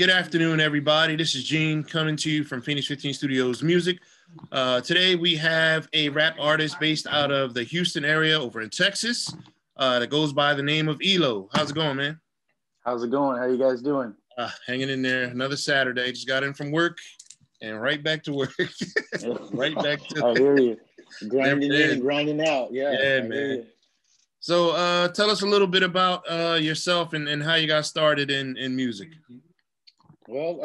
Good afternoon, everybody. This is Gene coming to you from Phoenix 15 Studios Music. Today we have a rap artist based out of the Houston area over in Texas that goes by the name of Elow. How's it going, man? How's it going? How you guys doing? Hanging in there. Another Saturday. Just got in from work and right back to work. Right back to I hear you. Grinding in and grinding out. Yeah, man. So tell us a little bit about yourself and how you got started in music. Well,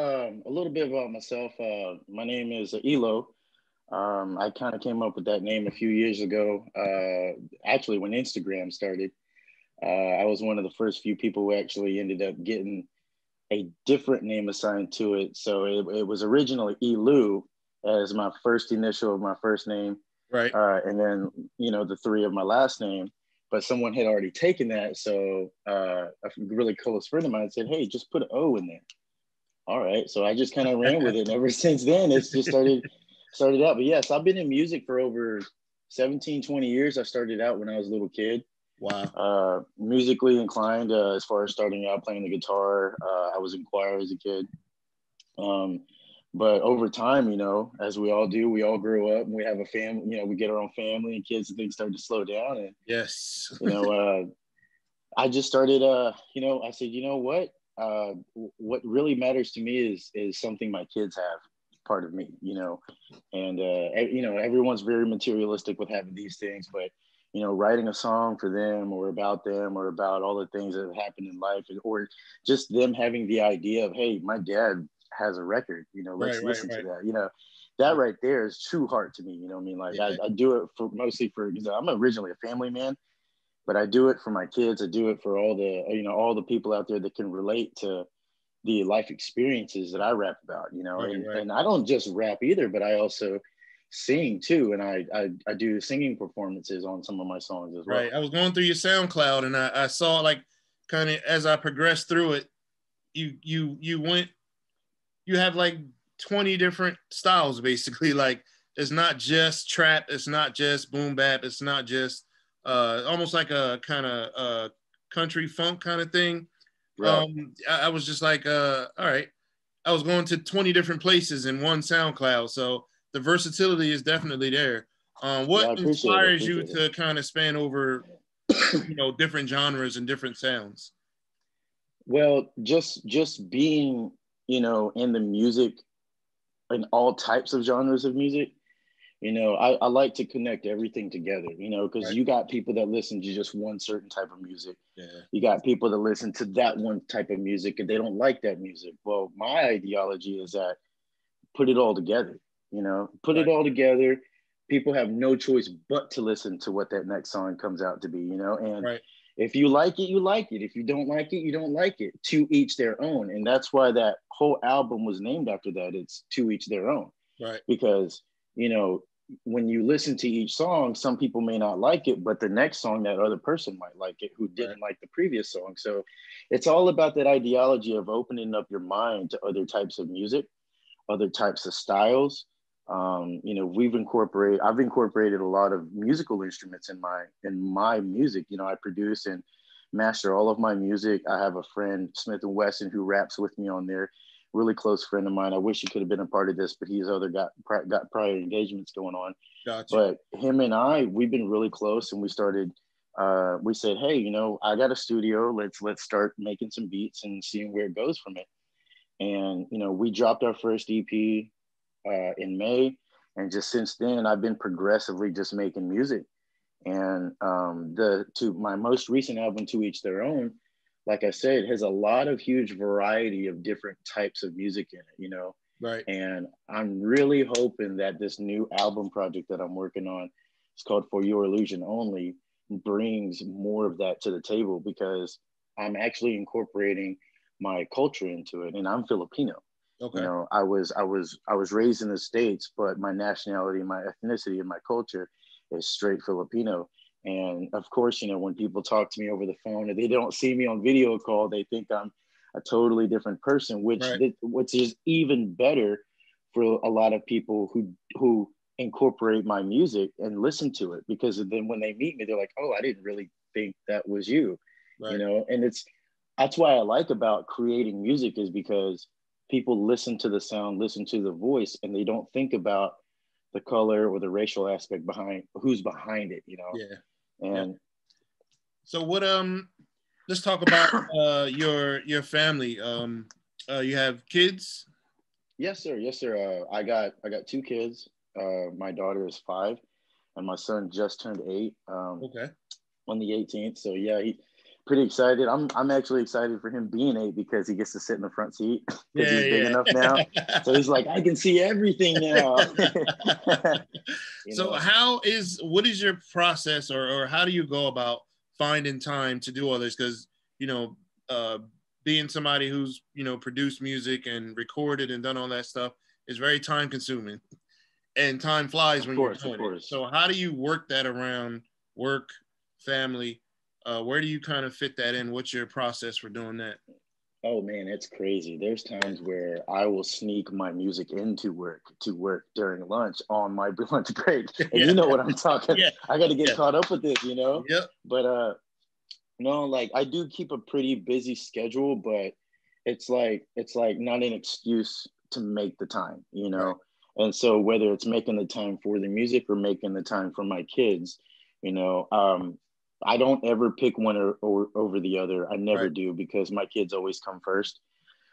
a little bit about myself. My name is Elow. I kind of came up with that name a few years ago. Actually, when Instagram started, I was one of the first few people who actually ended up getting a different name assigned to it. So it was originally Elow as my first initial of my first name. Right. And then, the three of my last name. But someone had already taken that. So a really close friend of mine said, hey, just put an O in there. All right. So I just kind of ran with it. And ever since then, it's just started out. But yes, I've been in music for over 17, 20 years. I started out when I was a little kid. Wow. Musically inclined as far as starting out playing the guitar. I was in choir as a kid. But over time, as we all do, we all grow up and we have a family, we get our own family and kids and things start to slow down. And, yes, I just started, I said, what really matters to me is something my kids have part of me, and, everyone's very materialistic with having these things, but, writing a song for them or about all the things that have happened in life, or just them having the idea of, hey, my dad has a record, let's listen to that, that right there is true heart to me. I do it mostly for, I'm originally a family man, but I do it for my kids. I do it for all the people out there that can relate to the life experiences that I rap about, and I don't just rap either, but I also sing too. And I do singing performances on some of my songs as well. Right. I was going through your SoundCloud and I saw, like, kind of as I progressed through it, you have like 20 different styles, basically. Like, it's not just trap, it's not just boom bap, it's not just almost like a kind of country funk kind of thing. Right. I was just like, all right. I was going to 20 different places in one SoundCloud, so the versatility is definitely there. What inspires you to kind of span over, different genres and different sounds? Well, just being, in the music, in all types of genres of music, I like to connect everything together, because you got people that listen to just one certain type of music. Yeah. You got people that listen to that one type of music and they don't like that music. Well, my ideology is that put it all together, put it all together. People have no choice but to listen to what that next song comes out to be, and if you like it, you like it. If you don't like it, you don't like it. To each their own. And that's why that whole album was named after that. It's to each their own. Right. Because, when you listen to each song, some people may not like it, but the next song, that other person might like it who didn't like the previous song. So it's all about that ideology of opening up your mind to other types of music, other types of styles. I've incorporated a lot of musical instruments in my music. I produce and master all of my music. I have a friend, Smith & Wesson, who raps with me on there. Really close friend of mine. I wish he could have been a part of this, but he's got prior engagements going on. Gotcha. But him and we've been really close, and we started. We said, hey, I got a studio. Let's start making some beats and seeing where it goes from it. And we dropped our first EP in May, and just since then, I've been progressively just making music. And to my most recent album, To Each Their Own, like I said, has a lot of huge variety of different types of music in it, Right. And I'm really hoping that this new album project that I'm working on, it's called For Your Illusion Only, brings more of that to the table, because I'm actually incorporating my culture into it, and I'm Filipino. Okay. I was raised in the States, but my nationality, my ethnicity, and my culture is straight Filipino. And of course, when people talk to me over the phone and they don't see me on video call, they think I'm a totally different person, which is even better for a lot of people who incorporate my music and listen to it, because then when they meet me, they're like, oh, I didn't really think that was you, and that's why I like about creating music, is because people listen to the sound, listen to the voice, and they don't think about the color or the racial aspect behind who's behind it, you know? Yeah. And yeah. So what, let's talk about your family. You have kids? yes, sir. Yes, sir. I got 2 kids. My daughter is 5 and my son just turned 8. Okay. On the 18th. So yeah, he pretty excited. I'm actually excited for him being 8 because he gets to sit in the front seat because Yeah, he's big enough now. yeah. So he's like, I can see everything now. So what is your process, or how do you go about finding time to do all this? Because, you know, being somebody who's, you know, produced music and recorded and done all that stuff is very time consuming, and time flies when you're doing it. So how do you work that around work, family? Where do you kind of fit that in? What's your process for doing that? Oh man, it's crazy. There's times where I will sneak my music into work during lunch on my lunch break. And Yeah. you know what I'm talking. Yeah. I got to get caught up with this, you know? Yep. But no, like I do keep a pretty busy schedule, but it's like not an excuse to make the time, you know? Right. And so whether it's making the time for the music or making the time for my kids, you know, I don't ever pick one or over the other. I never right. do, because my kids always come first,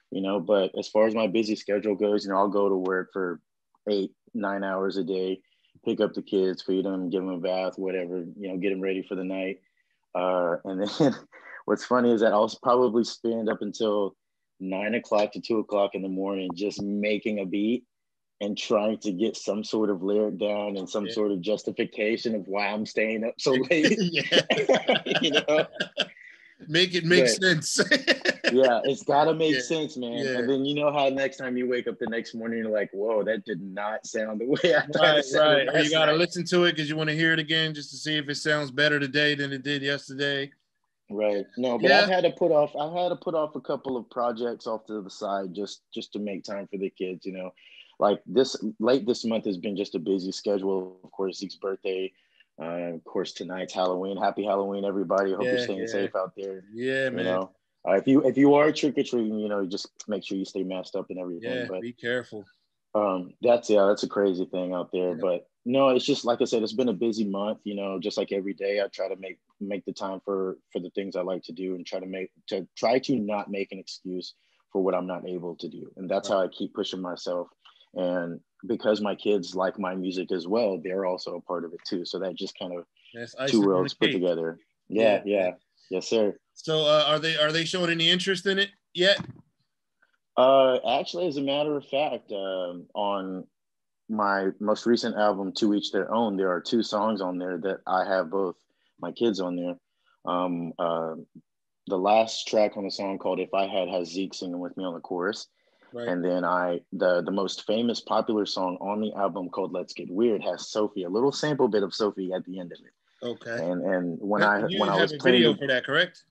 you know. But as far as my busy schedule goes, you know, I'll go to work for 8-9 hours a day, pick up the kids, feed them, give them a bath, whatever, you know, get them ready for the night. And then what's funny is that I'll probably spend up until 9 o'clock to 2 o'clock in the morning just making a beat and trying to get some sort of lyric down and some sort of justification of why I'm staying up so late. You know, make it make sense. Yeah, it's got to make sense, man. Yeah. And then you know how next time you wake up the next morning, you're like, whoa, that did not sound the way I thought it sounded. Right. Or you got to listen to it because you want to hear it again just to see if it sounds better today than it did yesterday. Right. No, but I've had to put off a couple of projects off to the side just to make time for the kids, you know. Like this month has been just a busy schedule. Of course, Zeke's birthday. Of course, tonight's Halloween. Happy Halloween, everybody. I hope you're staying safe out there. Yeah, man. You know, if you are trick or treating, you know, just make sure you stay masked up and everything. Yeah, but be careful. That's a crazy thing out there. Yeah. But no, it's just like I said, it's been a busy month. You know, just like every day, I try to make the time for the things I like to do, and try to not make an excuse for what I'm not able to do. And that's how I keep pushing myself. And because my kids like my music as well, they're also a part of it too. So that just kind of two worlds put together. Yeah. Yes, sir. So are they showing any interest in it yet? Actually, as a matter of fact, on my most recent album, To Each Their Own, there are 2 songs on there that I have both my kids on there. The last track on the song called If I Had has Zeke singing with me on the chorus. Right. And then the most famous popular song on the album called Let's Get Weird has Sophie, a little sample bit of Sophie at the end of it. Okay. And when I was playing video for that, correct?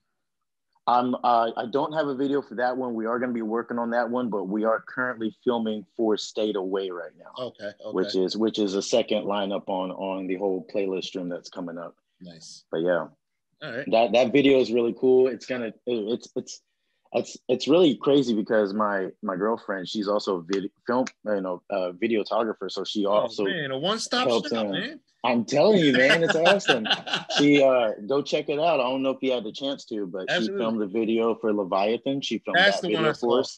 I don't have a video for that one. We are going to be working on that one, but we are currently filming for Stayed Away right now. Okay. Which is a second lineup on the whole playlist stream that's coming up. Nice. But yeah. All right. That video is really cool. It's really crazy because my girlfriend, she's also a videographer, so she also a one-stop helps shop, man. I'm telling you, man, it's awesome. She go check it out. I don't know if you had the chance to, but Absolutely. She filmed the video for Leviathan. She filmed that video for us.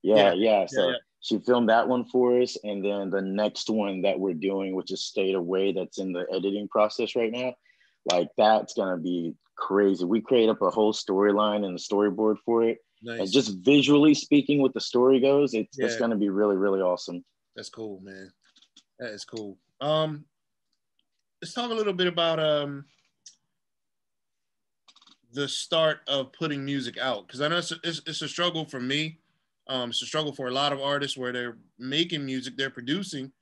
Yeah. So she filmed that one for us, and then the next one that we're doing, which is Stayed Away, that's in the editing process right now. Like that's gonna be crazy. We create up a whole storyline and the storyboard for it. Nice. And just visually speaking, what the story goes, it's gonna be really, really awesome. That's cool, man. That is cool. Let's talk a little bit about the start of putting music out, because I know it's a struggle for me. It's a struggle for a lot of artists where they're making music, they're producing,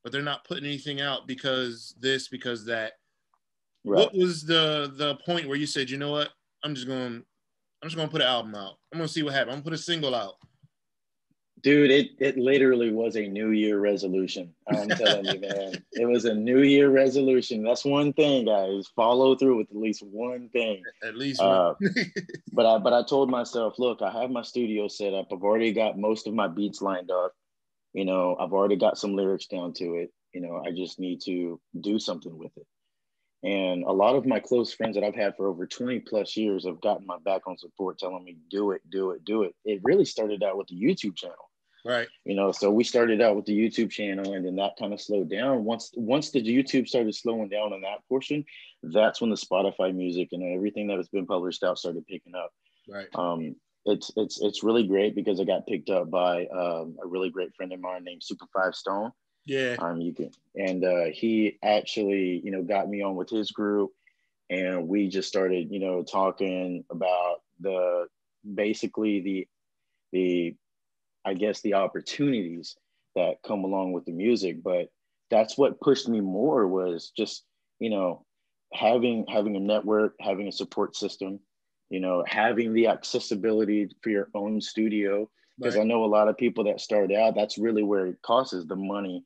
but they're not putting anything out because that. Right. What was the point where you said, you know what, I'm just gonna put an album out. I'm gonna see what happens. I'm gonna put a single out. Dude, it literally was a New Year resolution. I'm telling you, man, it was a New Year resolution. That's one thing, guys. Follow through with at least one thing. At least one. Uh, but I told myself, look, I have my studio set up. I've already got most of my beats lined up. You know, I've already got some lyrics down to it. You know, I just need to do something with it. And a lot of my close friends that I've had for over 20 plus years have gotten my back on support, telling me, do it, do it, do it. It really started out with the YouTube channel. Right. You know, so we started out with the YouTube channel, and then that kind of slowed down. Once the YouTube started slowing down on that portion, that's when the Spotify music and everything that has been published out started picking up. Right. It's really great because I got picked up by a really great friend of mine named Super Five Stone. Yeah. He actually, you know, got me on with his group, and we just started, you know, talking about basically the I guess the opportunities that come along with the music. But that's what pushed me more, was just, you know, having a network, having a support system, you know, having the accessibility for your own studio. Because Right. I know a lot of people that start out, that's really where it costs, is the money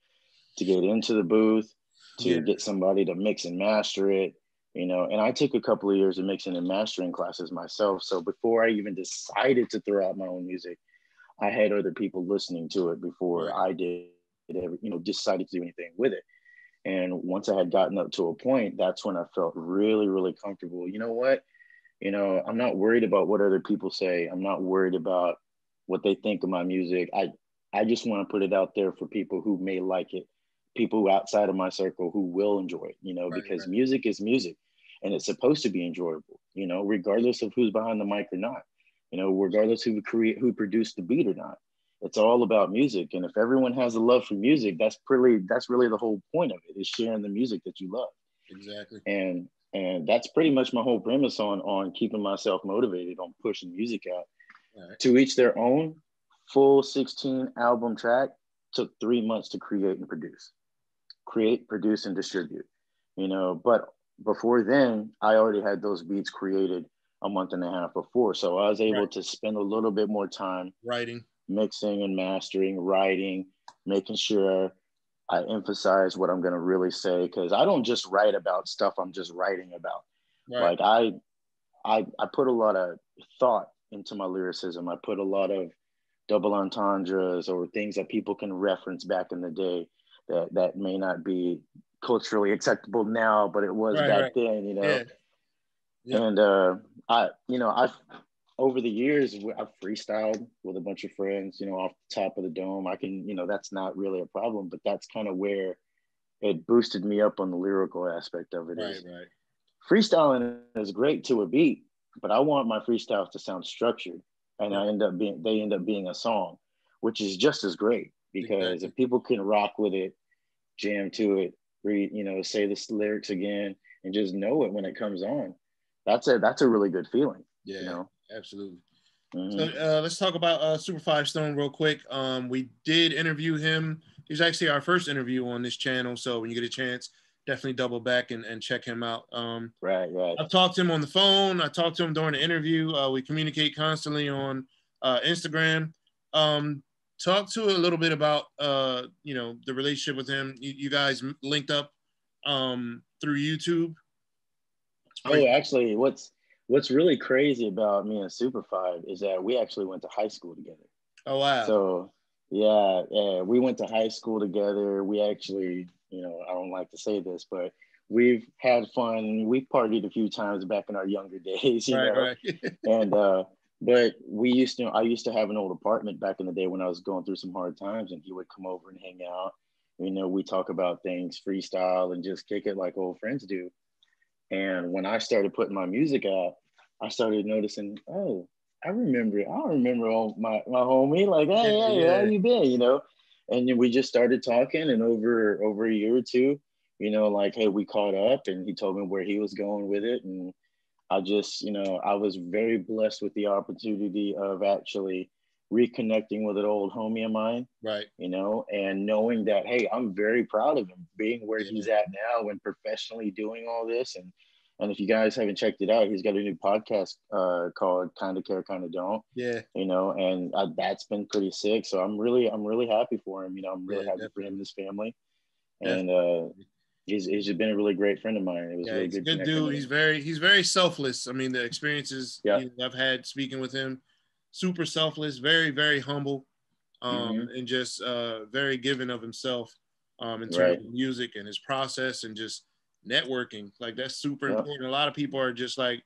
to get into the booth, to get somebody to mix and master it, you know. And I took a couple of years of mixing and mastering classes myself. So before I even decided to throw out my own music, I had other people listening to it before Right. I did ever, you know, decided to do anything with it. And once I had gotten up to a point, that's when I felt really, really comfortable. You know what? You know, I'm not worried about what other people say. I'm not worried about what they think of my music. I just want to put it out there for people who may like it, people who outside of my circle who will enjoy it, you know, Right. because Right. music is music, and it's supposed to be enjoyable, you know, regardless of who's behind the mic or not, you know, regardless who produced the beat or not. It's all about music. And if everyone has a love for music, that's really the whole point of it, is sharing the music that you love. Exactly. And that's pretty much my whole premise on keeping myself motivated on pushing music out. Right. To each their own. Full 16 album track took 3 months to create, produce, and distribute, you know. But before then, I already had those beats created a month and a half before. So I was able Right. to spend a little bit more time Writing. mixing and mastering, writing, making sure I emphasize what I'm going to really say. Because I don't just write about stuff I'm just writing about. Right. Like I put a lot of thought into my lyricism. I put a lot of double entendres or things that people can reference back in the day that may not be culturally acceptable now, but it was Right. back Right. then, you know. Yeah. Yep. And I've over the years I've freestyled with a bunch of friends, you know, off the top of the dome. I can, you know, that's not really a problem, but that's kind of where it boosted me up on the lyrical aspect of it. Right. Is Right. freestyling is great to a beat, but I want my freestyles to sound structured, and Yep. they end up being a song, which is just as great, because Exactly. if people can rock with it, jam to it, read, you know, say the lyrics again, and just know it when it comes on, that's a really good feeling, you Yeah. know. Absolutely. So Mm-hmm. let's talk about Super Five Stone real quick. We did interview him. He was actually our first interview on this channel. So when you get a chance, definitely double back and check him out. Right. I've talked to him on the phone. I talked to him during the interview. We communicate constantly on Instagram. Talk to a little bit about the relationship with him. You guys linked up through YouTube. Oh, actually, what's really crazy about me and Super Five is that we actually went to high school together. Oh wow. So yeah, we went to high school together. We actually, you know, I don't like to say this, but we've had fun. We've partied a few times back in our younger days, you Right, know. right. And but I used to have an old apartment back in the day when I was going through some hard times, and he would come over and hang out. You know, we talk about things, freestyle, and just kick it like old friends do. And when I started putting my music out, I started noticing, oh, I remember all my homie, like, Yeah, hey, how yeah. you been? You know? And then we just started talking, and over a year or two, you know, like, hey, we caught up, and he told me where he was going with it. And I just, you know, I was very blessed with the opportunity of actually reconnecting with an old homie of mine, Right. you know, and knowing that, hey, I'm very proud of him being where Yeah. he's at now and professionally doing all this, And if you guys haven't checked it out, he's got a new podcast called Kinda Care, Kinda Don't. Yeah. You know, and that's been pretty sick. So I'm really happy for him. You know, I'm really happy Definitely. for him and his family. And Definitely. he's just been a really great friend of mine. It was Yeah, really he's a good good connecting dude. with He's him. very selfless. I mean, the experiences Yeah. I've had speaking with him, super selfless, very humble, Mm-hmm. and just very giving of himself, in terms Right. of music and his process and just networking. Like that's super Yep. important. A lot of people are just like,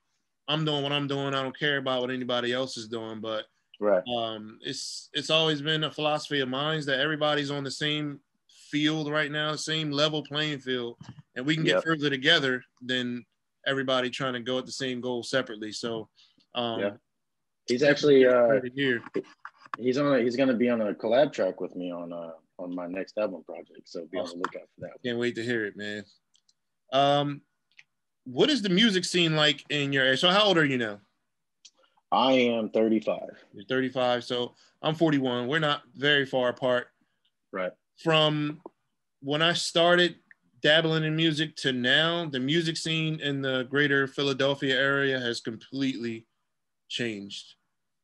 I'm doing what I'm doing. I don't care about what anybody else is doing. But Right. it's always been a philosophy of mine that everybody's on the same field right now, same level playing field, and we can get Yep. further together than everybody trying to go at the same goal separately. So, Yeah. He's definitely actually great to hear. he's going to be on a collab track with me on my next album project. So be on the Awesome. lookout for that. Can't wait to hear it, man. What is the music scene like in your area? So, how old are you now? I am 35. You're 35. So, I'm 41. We're not very far apart. Right. From when I started dabbling in music to now, the music scene in the greater Philadelphia area has completely changed.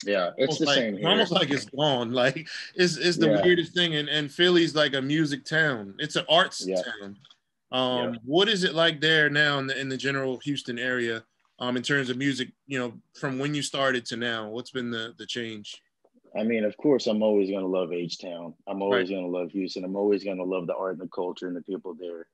Yeah, it's the same here. Almost like it's gone. Like it's the Yeah. weirdest thing. And Philly's like a music town. It's an arts Yeah. town. Yeah. What is it like there now in the general Houston area, in terms of music, from when you started to now? What's been the change? I mean, of course, I'm always going to love H-Town. I'm Right. always going to love Houston. I'm always going to love the art and the culture and the people there.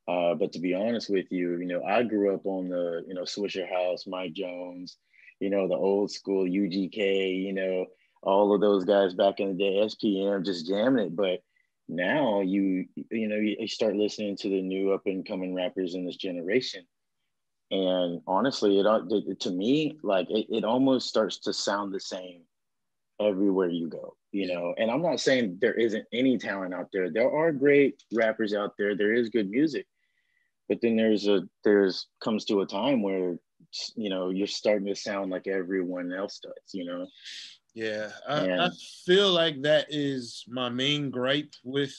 But to be honest with you, I grew up on the, Swisher House, Mike Jones, the old school UGK, all of those guys back in the day, SPM, just jamming it. But now you start listening to the new up and coming rappers in this generation. And honestly, to me, like it almost starts to sound the same everywhere you go, and I'm not saying there isn't any talent out there. There are great rappers out there. There is good music, but then there's comes to a time where, you're starting to sound like everyone else does. Yeah. I And feel like that is my main gripe with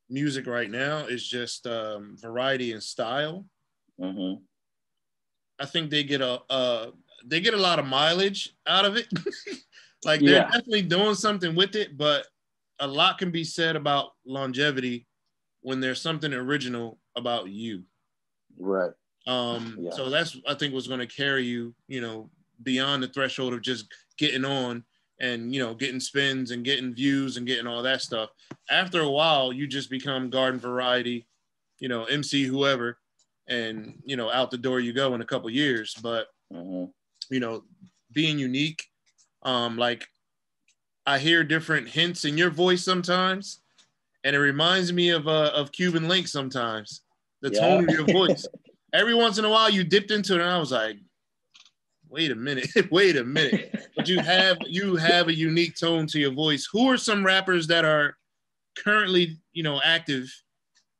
music right now is just variety and style. mm-hmm. I think they get they get a lot of mileage out of it. Like they're Yeah. definitely doing something with it, but a lot can be said about longevity when there's something original about you. Right. Yeah. So that's, I think, what's going to carry you, beyond the threshold of just getting on and, getting spins and getting views and getting all that stuff. After a while, you just become garden variety, MC whoever, and, out the door you go in a couple years. But, mm-hmm. Being unique, like I hear different hints in your voice sometimes, and it reminds me of Cuban Link sometimes. The Yeah. tone of your voice. Every once in a while, you dipped into it, and I was like, "Wait a minute, wait a minute." But you have a unique tone to your voice. Who are some rappers that are currently, active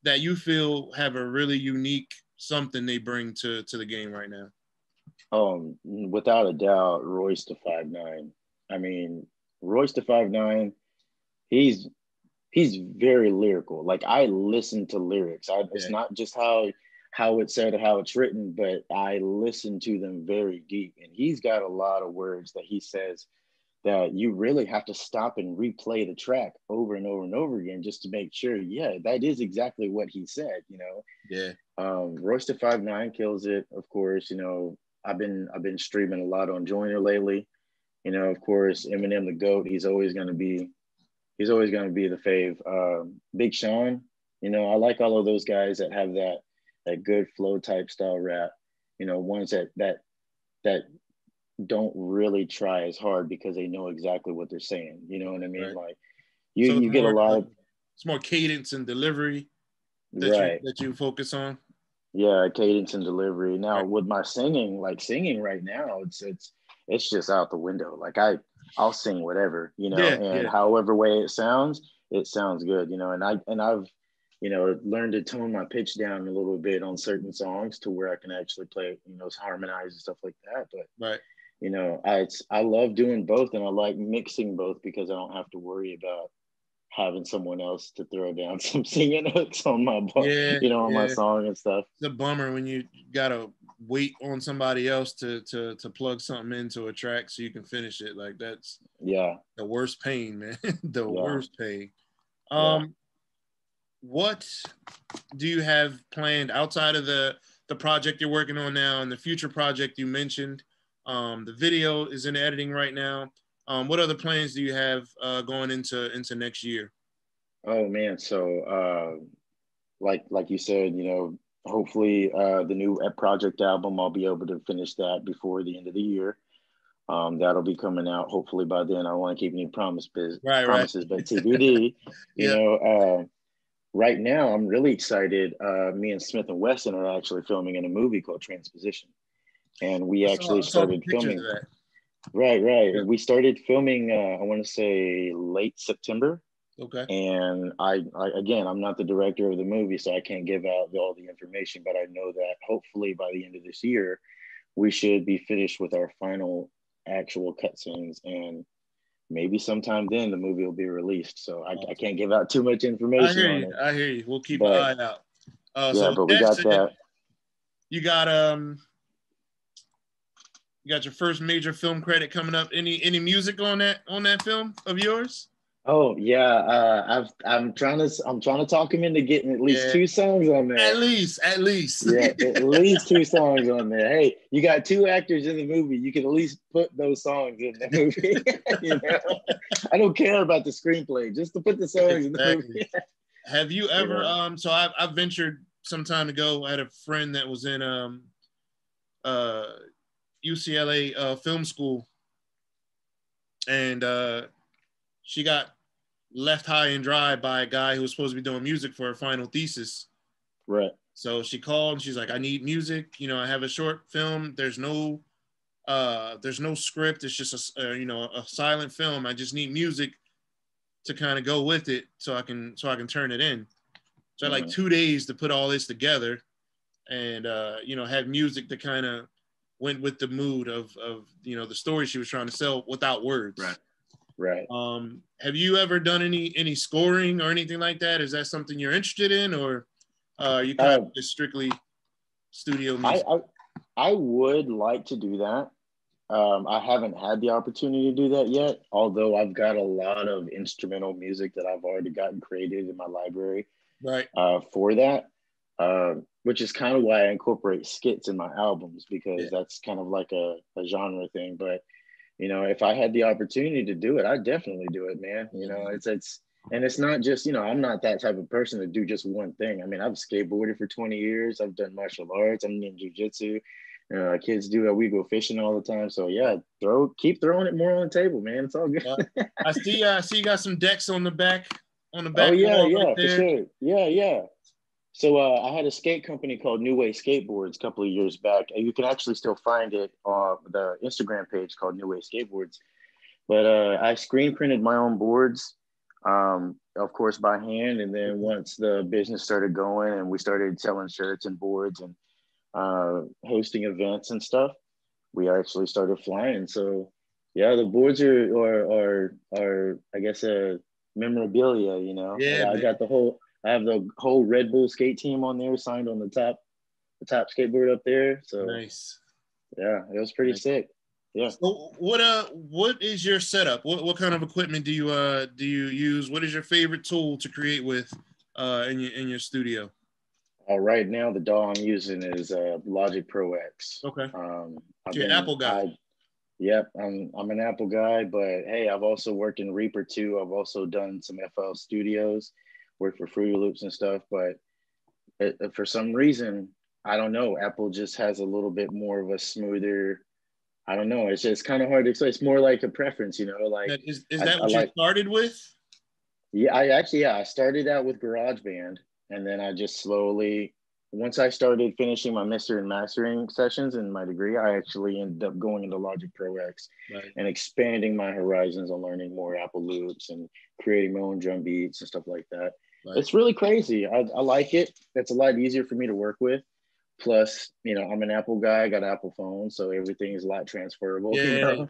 that you feel have a really unique something they bring to the game right now? Without a doubt, Royce the 5'9". I mean, Royce the 5'9", he's very lyrical. Like I listen to lyrics. It's not just how it's said or how it's written, but I listen to them very deep. And he's got a lot of words that he says that you really have to stop and replay the track over and over and over again just to make sure, yeah, that is exactly what he said. Yeah. Royce the 5'9" kills it, of course. I've been streaming a lot on Joyner lately. Of course, Eminem the GOAT. He's always going to be the fave. Big Sean, I like all of those guys that have that good flow type style rap. Ones that don't really try as hard because they know exactly what they're saying. You know what I mean? Right. Like So you get a lot of it's more cadence and delivery right. that you focus on. Yeah, cadence and delivery. Now Right. with my singing, like singing right now, it's just out the window. Like I'll sing whatever, Yeah, and yeah. however way it sounds good, and I've, learned to tone my pitch down a little bit on certain songs to where I can actually play, harmonize and stuff like that. But Right. I love doing both, and I like mixing both because I don't have to worry about having someone else to throw down some singing hooks on my Yeah, on my yeah. song and stuff. It's a bummer when you gotta wait on somebody else to plug something into a track so you can finish it. Like that's the worst pain, man. The worst pain. What do you have planned outside of the project you're working on now and the future project you mentioned? The video is in editing right now. What other plans do you have going into next year? Oh man, so like you said, you know, hopefully the new project album, I'll be able to finish that before the end of the year. That'll be coming out hopefully by then. I don't want to keep any promises, but TBD. You know, right now I'm really excited. Me and Smith and Wesson are actually filming in a movie called Transposition, and we actually started filming. Right. We started filming. I want to say late September. Okay. And I again, I'm not the director of the movie, so I can't give out all the information, but I know that hopefully by the end of this year, we should be finished with our final actual cutscenes, and maybe sometime then the movie will be released. So I can't give out too much information on it. I hear you. We'll keep an eye out. But we got that. You got your first major film credit coming up. Any music on that film of yours? Oh yeah, I'm trying to talk him into getting at least 2 songs on there. At least. Yeah, at least 2 songs on there. Hey, you got 2 actors in the movie. You can at least put those songs in the movie. You know? I don't care about the screenplay, just to put the songs in the movie. Have you ever? So I ventured some time ago. I had a friend that was in UCLA film school, and she got left high and dry by a guy who was supposed to be doing music for her final thesis. Right. So she called and she's like, I need music. You know, I have a short film. There's no script. It's just a silent film. I just need music to kind of go with it so I can turn it in. So I had like 2 days to put all this together and, have music that kind of went with the mood of the story she was trying to sell without words. Right. Have you ever done any scoring or anything like that? Is that something you're interested in, or you kind of just strictly studio music? I would like to do that. I haven't had the opportunity to do that yet, although I've got a lot of instrumental music that I've already gotten created in my library for that, which is kind of why I incorporate skits in my albums, because that's kind of like a genre thing. But you know, if I had the opportunity to do it, I'd definitely do it, man. You know, it's not just, I'm not that type of person to do just one thing. I mean, I've skateboarded for 20 years. I've done martial arts. I'm in jujitsu. Kids do that. We go fishing all the time. So yeah, keep throwing it more on the table, man. It's all good. I see you got some decks on the back. Oh yeah, for sure. Yeah. So I had a skate company called New Way Skateboards a couple of years back. And you can actually still find it on the Instagram page called New Way Skateboards. But I screen printed my own boards, of course, by hand. And then once the business started going and we started selling shirts and boards and hosting events and stuff, we actually started flying. So yeah, the boards are I guess memorabilia, Yeah, I have the whole Red Bull skate team on there signed on the top skateboard up there. So nice. Yeah, it was pretty sick. Yeah. So what is your setup? What kind of equipment do you use? What is your favorite tool to create with in your studio? Right now the DAW I'm using is Logic Pro X. Okay. You're an Apple guy. Yep, I'm an Apple guy, but hey, I've also worked in Reaper too. I've also done some FL Studios, worked for Fruity Loops and stuff, but for some reason, I don't know, Apple just has a little bit more of a smoother, I don't know, it's just kind of hard to explain. It's more like a preference, like. Is that what you started with? Yeah, I started out with GarageBand, and then I just slowly, once I started finishing my mixer and mastering sessions in my degree, I actually ended up going into Logic Pro X and expanding my horizons on learning more Apple loops and creating my own drum beats and stuff like that. Right. It's really crazy. I like it. It's a lot easier for me to work with. Plus, I'm an Apple guy. I got an Apple phone, so everything is a lot transferable. Yeah.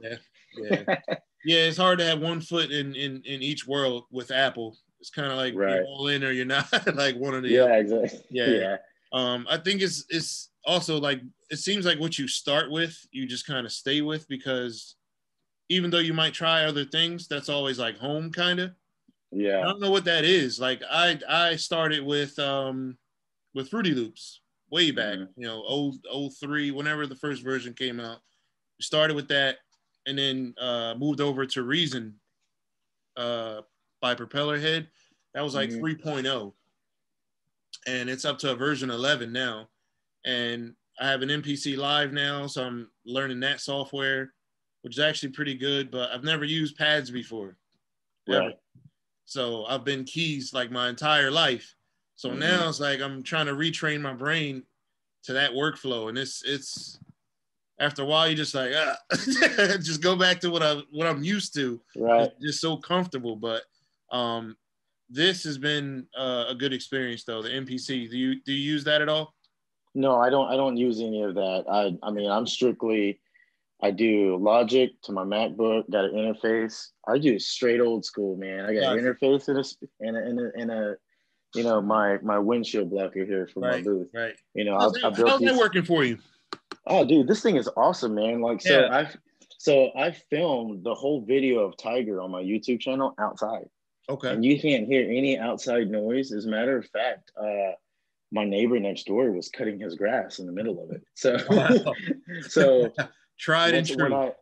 Yeah, it's hard to have one foot in each world with Apple. It's kind of like you're all in or you're not, like one or the other. Exactly. Yeah. I think it's also like it seems like what you start with, you just kind of stay with, because even though you might try other things, that's always like home kind of. Yeah. I don't know what that is. Like I started with Fruity Loops way back, you know, old 03, whenever the first version came out. Started with that, and then moved over to Reason by Propellerhead. That was like 3.0, and it's up to a version 11 now. And I have an MPC Live now, so I'm learning that software, which is actually pretty good. But I've never used pads before, ever. Right. So I've been keys like my entire life. So now it's like I'm trying to retrain my brain to that workflow, and it's after a while you just like just go back to what I'm used to. Right. It's just so comfortable. But this has been a good experience though. The MPC. Do you use that at all? No, I don't use any of that. I mean, I do Logic to my MacBook, got an interface. I do straight old school, man. I got an interface and a you know, my windshield blocker here for my booth. Right. You know, how's that working for you? Oh, dude, this thing is awesome, man. Like, so I filmed the whole video of Tiger on my YouTube channel outside. Okay. And you can't hear any outside noise. As a matter of fact, my neighbor next door was cutting his grass in the middle of it. So, so tried and true.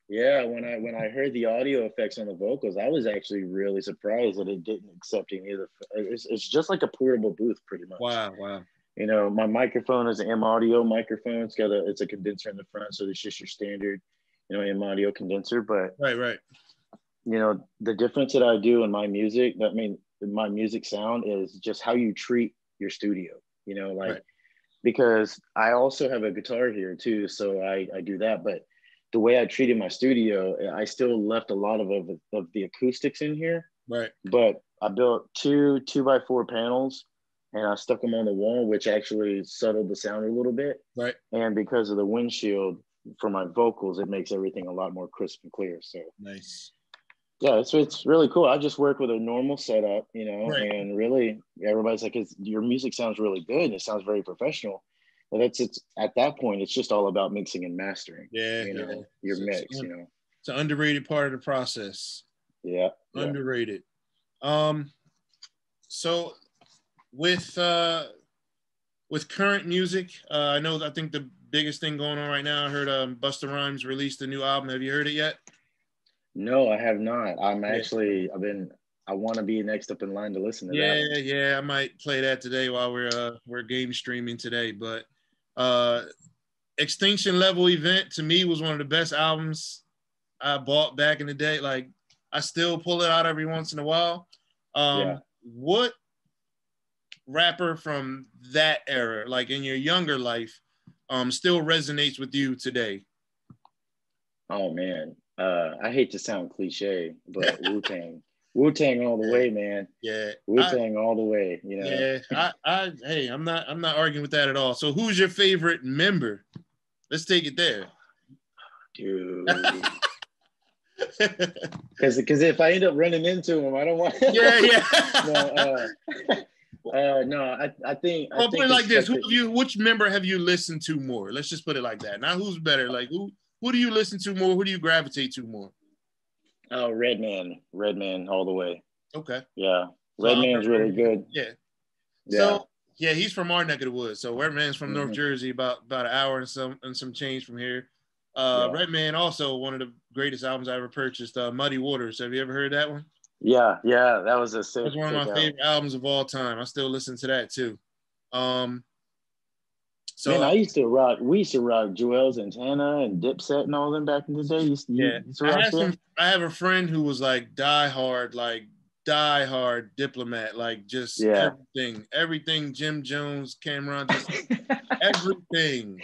When I heard the audio effects on the vocals, I was actually really surprised that it didn't accept any of the. It's just like a portable booth, pretty much. Wow. You know, my microphone is an M audio microphone. It's a condenser in the front, so it's just your standard, you know, M audio condenser. But right. You know, the difference that I do in my music, my music sound is just how you treat your studio. You know, like because I also have a guitar here too, so I do that. But the way I treated my studio, I still left a lot of the acoustics in here. Right. But I built two 2x4 panels, and I stuck them on the wall, which actually settled the sound a little bit. Right. And because of the windshield for my vocals, it makes everything a lot more crisp and clear. So nice. Yeah, it's really cool. I just work with a normal setup, you know, and really everybody's like, your music sounds really good and it sounds very professional. But it's at that point, it's just all about mixing and mastering. Yeah, you know, your mix. You know, it's an underrated part of the process. Yeah, underrated. So with current music, I think the biggest thing going on right now, I heard Busta Rhymes released a new album. Have you heard it yet? No, I have not. I want to be next up in line to listen to that. Yeah, I might play that today while we're game streaming today. But Extinction Level Event to me was one of the best albums I bought back in the day. Like I still pull it out every once in a while. What rapper from that era, like in your younger life, still resonates with you today? Oh man, I hate to sound cliche, but Wu-Tang all the way, man. Yeah, Wu-Tang all the way. You know. Yeah, hey, I'm not arguing with that at all. So, who's your favorite member? Let's take it there, dude. Because if I end up running into him, I don't want. I think. Well, put it like this: which member have you listened to more? Let's just put it like that. Now, who's better? Like who do you listen to more? Who do you gravitate to more? Oh, Redman all the way. Okay. Yeah, Redman's really good. Yeah. So yeah, he's from our neck of the woods. So Redman's from North Jersey, about an hour and some change from here. Redman also one of the greatest albums I ever purchased. Muddy Waters. Have you ever heard that one? Yeah, that was a sick. That's one of my favorite albums of all time. I still listen to that too. So man, we used to rock Joel Santana and Dipset and all them back in the day. I have a friend who was like diehard Diplomat, like just everything, Jim Jones, Cameron, just everything.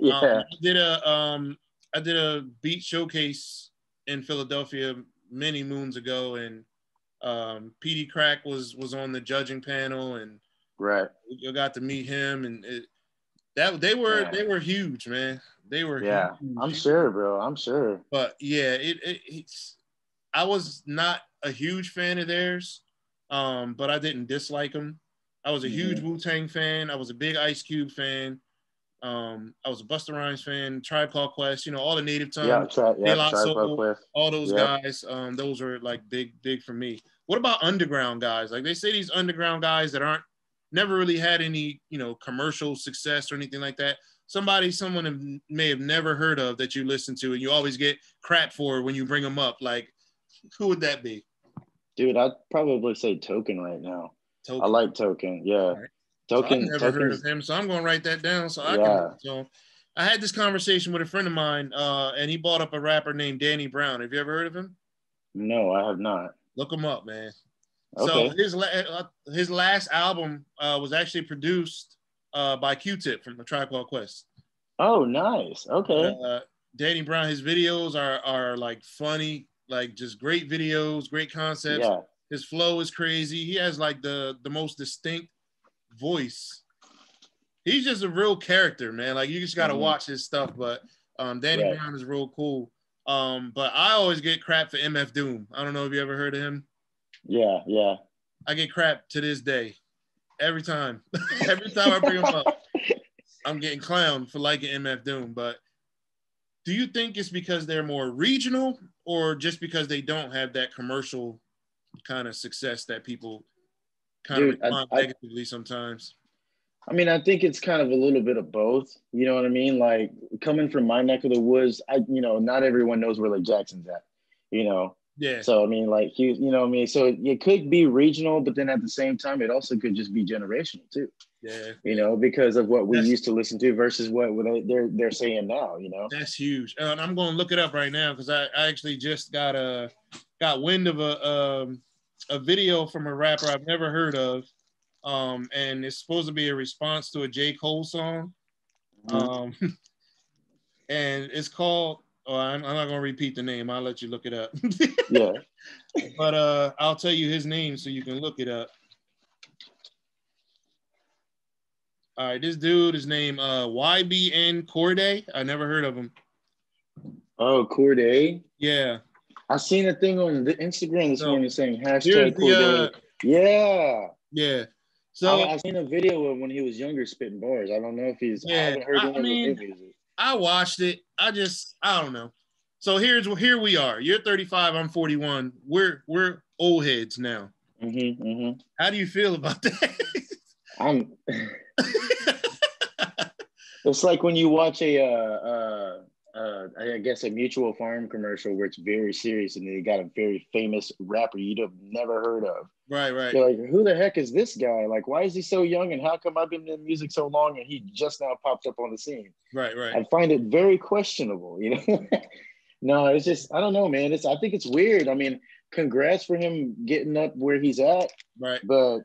I did a beat showcase in Philadelphia many moons ago, and PD Crack was on the judging panel, and you got to meet him, and they were huge, man. They were huge. I'm sure, bro. I'm sure. But yeah, I was not a huge fan of theirs, but I didn't dislike them. I was a huge Wu-Tang fan. I was a big Ice Cube fan. I was a Busta Rhymes fan, Tribe Called Quest, you know, all the Native Tongue, Yeah, De La Tribe Called Soul, Quest. all those Yep. guys. Those are like big for me. What about underground guys? Like they say these underground guys that aren't never really had any, you know, commercial success or anything like that. Someone may have never heard of that you listen to and you always get crap for when you bring them up. Like, who would that be? Dude, I'd probably say Token right now. Token. I like Token. Yeah. Right. Token. So I've never heard of him, so I'm going to write that down so I can. So I had this conversation with a friend of mine, and he brought up a rapper named Danny Brown. Have you ever heard of him? No, I have not. Look him up, man. Okay. So his last album was actually produced by Q-Tip from the Tribe Called Quest. Oh, nice. Okay. Danny Brown, his videos are like funny, like just great videos, great concepts. Yeah. His flow is crazy. He has like the most distinct voice. He's just a real character, man. Like you just got to watch his stuff. But Danny Brown is real cool. But I always get crap for MF Doom. I don't know if you ever heard of him. Yeah. I get crap to this day. Every time. Every time I bring him up, I'm getting clowned for liking MF Doom. But do you think it's because they're more regional or just because they don't have that commercial kind of success that people kind of respond negatively sometimes? I mean, I think it's kind of a little bit of both. You know what I mean? Like coming from my neck of the woods, not everyone knows where Lake Jackson's at, you know? Yeah. So, I mean, like, you know what I mean? So it could be regional, but then at the same time, it also could just be generational too. Yeah. You know, because of what we used to listen to versus what they're saying now, you know? That's huge. And I'm going to look it up right now because I actually just got wind of a video from a rapper I've never heard of. And it's supposed to be a response to a J. Cole song. And it's called, I'm not going to repeat the name. I'll let you look it up. Yeah. But I'll tell you his name so you can look it up. All right, this dude is named YBN Corday. I never heard of him. Oh, Corday? Yeah. I seen a thing on the Instagram this morning saying hashtag Corday. Yeah. So I seen a video of when he was younger spitting bars. I don't know if he's. Yeah, I haven't heard any of his new music. I watched it. I don't know. So here we are. You're 35. I'm 41. We're old heads now. How do you feel about that? It's like when you watch I guess a Mutual Farm commercial where it's very serious and they got a very famous rapper you'd have never heard of. Right. You're like, who the heck is this guy? Like, why is he so young? And how come I've been in music so long and he just now popped up on the scene? Right. I find it very questionable, you know? No, it's just, I don't know, man. I think it's weird. I mean, congrats for him getting up where he's at. Right. But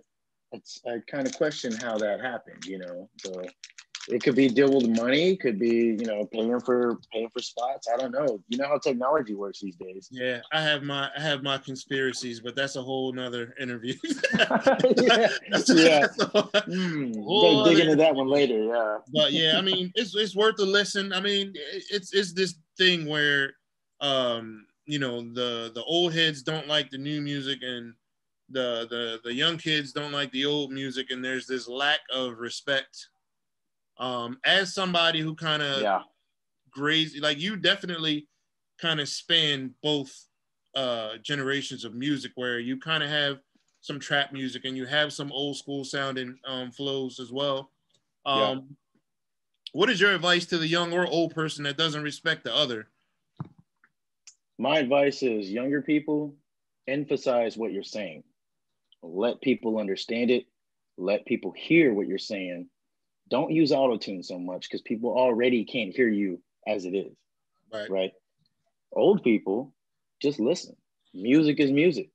I kind of question how that happened, you know? So it could be deal with money, could be, you know, paying for spots. I don't know. You know how technology works these days. Yeah, I have my conspiracies, but that's a whole nother interview. We'll dig into that one later. Yeah. But yeah, I mean, it's worth a listen. I mean, it's this thing where you know, the old heads don't like the new music and the young kids don't like the old music, and there's this lack of respect. As somebody who kind of grazed, like you definitely kind of span both generations of music, where you kind of have some trap music and you have some old school sounding flows as well. What is your advice to the young or old person that doesn't respect the other? My advice is younger people, emphasize what you're saying. Let people understand it. Let people hear what you're saying. Don't use auto-tune so much because people already can't hear you as it is. Right? Old people, just listen. Music is music,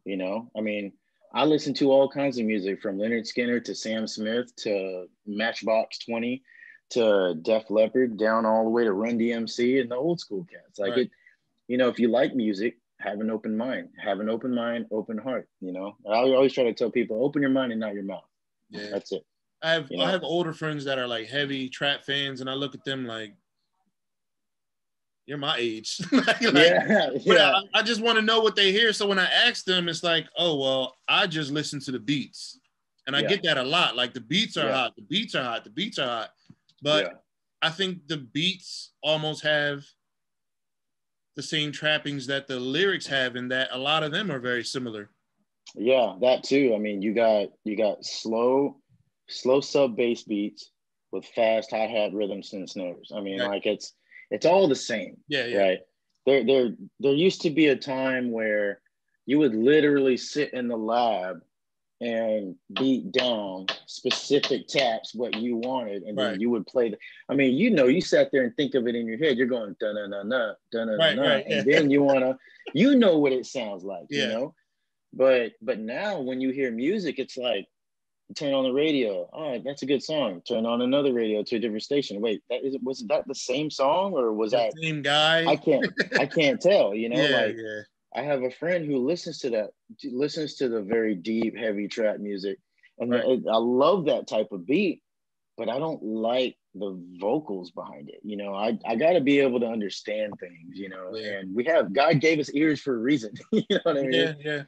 you know? I mean, I listen to all kinds of music from Leonard Skinner to Sam Smith to Matchbox 20 to Def Leppard down all the way to Run DMC and the old school cats. Like you know, if you like music, have an open mind, open heart, you know? I always try to tell people, open your mind and not your mouth. Yeah. That's it. I have older friends that are like heavy trap fans, and I look at them like, you're my age. I just want to know what they hear. So when I ask them, it's like, oh, well, I just listen to the beats. And I get that a lot. Like the beats are hot, the beats are hot, the beats are hot. But I think the beats almost have the same trappings that the lyrics have, in that a lot of them are very similar. Yeah, that too. I mean, you got slow sub bass beats with fast hi-hat rhythms and snares. I mean, That, like it's all the same, yeah, yeah. right? There used to be a time where you would literally sit in the lab and beat down specific taps what you wanted, and then Right. you would play the. I mean, you sat there and think of it in your head. You're going da na na na da na na Right, na, right. Yeah. and then you wanna, what it sounds like, Yeah. But now when you hear music, it's like, turn on the radio. All right, that's a good song. Turn on another radio to a different station. Wait, was that the same song, or was The that? same guy. I can't tell. Yeah, Like, yeah. I have a friend who listens to the very deep, heavy trap music, and Right. I love that type of beat, but I don't like the vocals behind it. I got to be able to understand things. Yeah. And God gave us ears for a reason. You know what I mean? Yeah, yeah.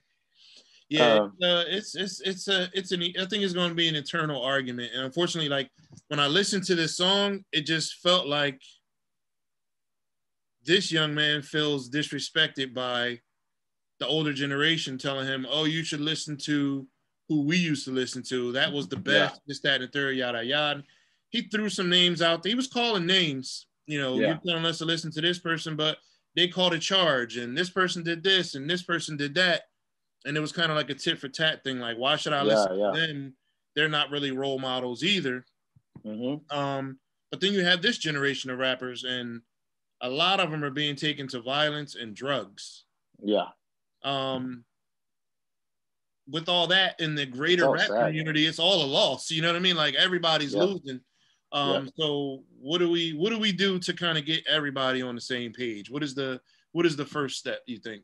Yeah, Uh, I think it's going to be an eternal argument, and unfortunately, like when I listened to this song, it just felt like this young man feels disrespected by the older generation, telling him, "Oh, you should listen to who we used to listen to. That was the yeah, best. This, that, and the third, yada yada." He threw some names out there. He was calling names. You're yeah, telling us to listen to this person, but they called a charge, and this person did this, and this person did that. And it was kind of like a tit for tat thing. Like, why should I listen yeah. to them? They're not really role models either. Mm-hmm. But then you have this generation of rappers, and a lot of them are being taken to violence and drugs. Yeah. Um, with all that in the It's greater all rap sad, man. community, it's all a loss. You know what I mean? Like everybody's Yep. losing. Yep. So what do we do to kind of get everybody on the same page? What is the first step, you think?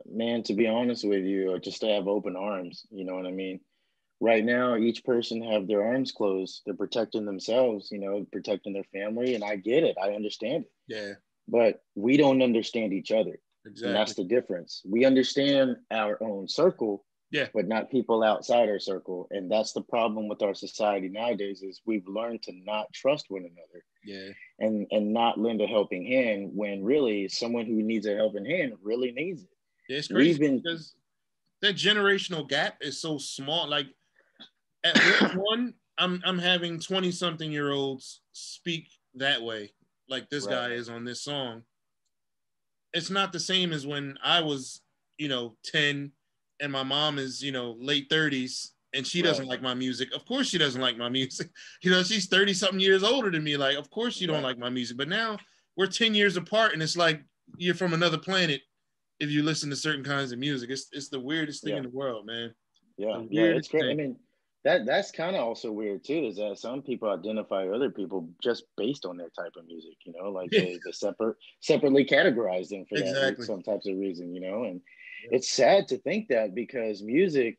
Man, to be honest with you, just to have open arms, you know what I mean? Right now, each person have their arms closed. They're protecting themselves, protecting their family. And I get it. I understand it. Yeah, But we don't understand each other. And that's exactly. the difference. We understand our own circle, Yeah, but not people outside our circle. And that's the problem with our society nowadays is we've learned to not trust one another yeah. and not lend a helping hand when really someone who needs a helping hand really needs it. Yeah, it's We've crazy been, because that generational gap is so small. Like at one, I'm having 20 something year olds speak that way, like this right, guy is on this song. It's not the same as when I was, 10 and my mom is, late 30s and she doesn't right, like my music. Of course she doesn't like my music. She's 30 something years older than me. Like, of course you don't right. like my music. But now we're 10 years apart and it's like you're from another planet if you listen to certain kinds of music. It's the weirdest thing Yeah. in the world, man. Yeah, The yeah, it's weirdest great. I thing. mean, that's kind of also weird too, is that some people identify other people just based on their type of music, like Yeah, they separately categorize them for that exactly. some types of reason, and it's sad to think that because music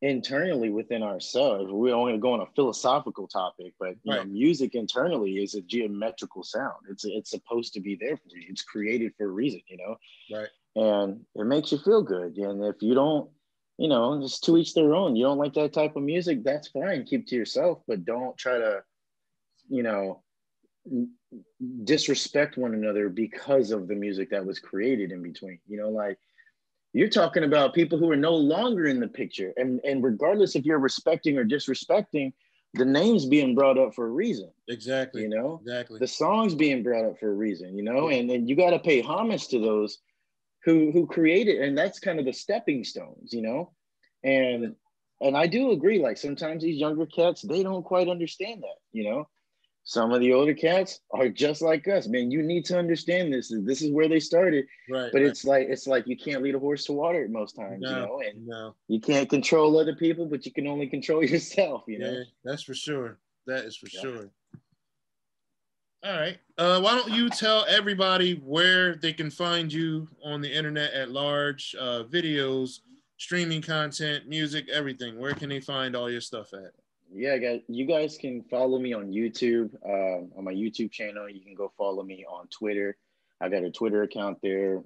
internally within ourselves, we're only going on a philosophical topic, but Right. music internally is a geometrical sound. It's supposed to be there for you. It's created for a reason, Right. and it makes you feel good. And if you don't, just to each their own. You don't like that type of music, that's fine. Keep to yourself, but don't try to, you know, disrespect one another because of the music that was created in between. Like you're talking about people who are no longer in the picture. And regardless if you're respecting or disrespecting, the name's being brought up for a reason. Exactly. Exactly. The song's being brought up for a reason, Yeah. and then you got to pay homage to those who created, and that's kind of the stepping stones, and I do agree, like sometimes these younger cats, they don't quite understand that, some of the older cats are just like us, man. You need to understand this is where they started. Right. But Right. it's like you can't lead a horse to water at most times, No. and No. you can't control other people, but you can only control yourself, Yeah, that's for sure. That is for Yeah. sure. All right. Why don't you tell everybody where they can find you on the internet at large, videos, streaming content, music, everything. Where can they find all your stuff at? Yeah, guys, you guys can follow me on YouTube, on my YouTube channel. You can go follow me on Twitter. I got a Twitter account there,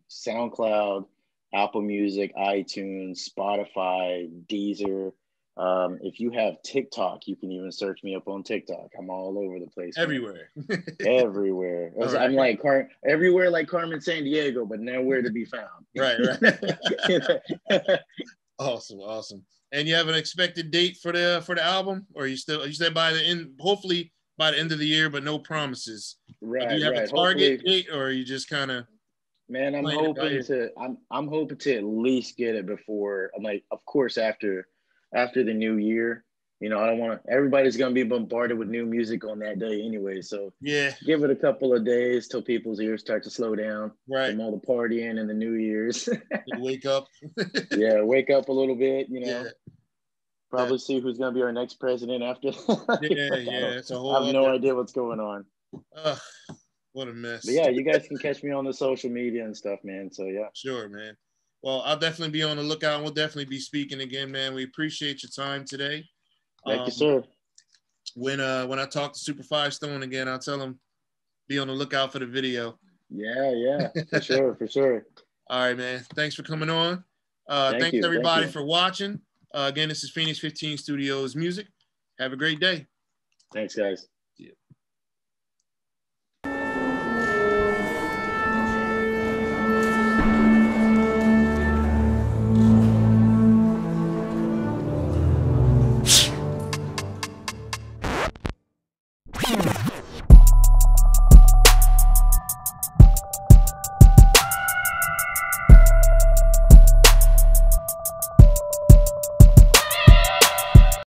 SoundCloud, Apple Music, iTunes, Spotify, Deezer, If you have TikTok, you can even search me up on TikTok. I'm all over the place. Everywhere. Everywhere. All I'm right. like everywhere like Carmen Sandiego, but nowhere to be found. Right. Awesome. Awesome. And you have an expected date for the album, or you said by the end, hopefully by the end of the year, but no promises. But do you have a target Hopefully, date, or are you just kind of man, I'm playing it by hoping ear? to I'm hoping to at least get it before. I'm like, of course, after the new year. You know, I don't want to. Everybody's gonna be bombarded with new music on that day anyway. So Yeah. give it a couple of days till people's ears start to slow down Right. from all the partying and the New Year's. You wake up. Yeah, wake up a little bit. You know, Yeah. probably see who's gonna be our next president after. Yeah. Yeah. It's a I have whole no other. idea what's going on. What a But mess. yeah, you guys can catch me on the social media and stuff, man. So yeah. Sure, man. Well, I'll definitely be on the lookout. We'll definitely be speaking again, man. We appreciate your time today. Thank you, sir. When I talk to Super Five Stone again, I'll tell him be on the lookout for the video. Yeah, for sure, for sure. All right, man. Thanks for coming on. Thank Thanks you. everybody for watching. Again, this is Phoenix 15 Studios Music. Have a great day. Thanks, guys.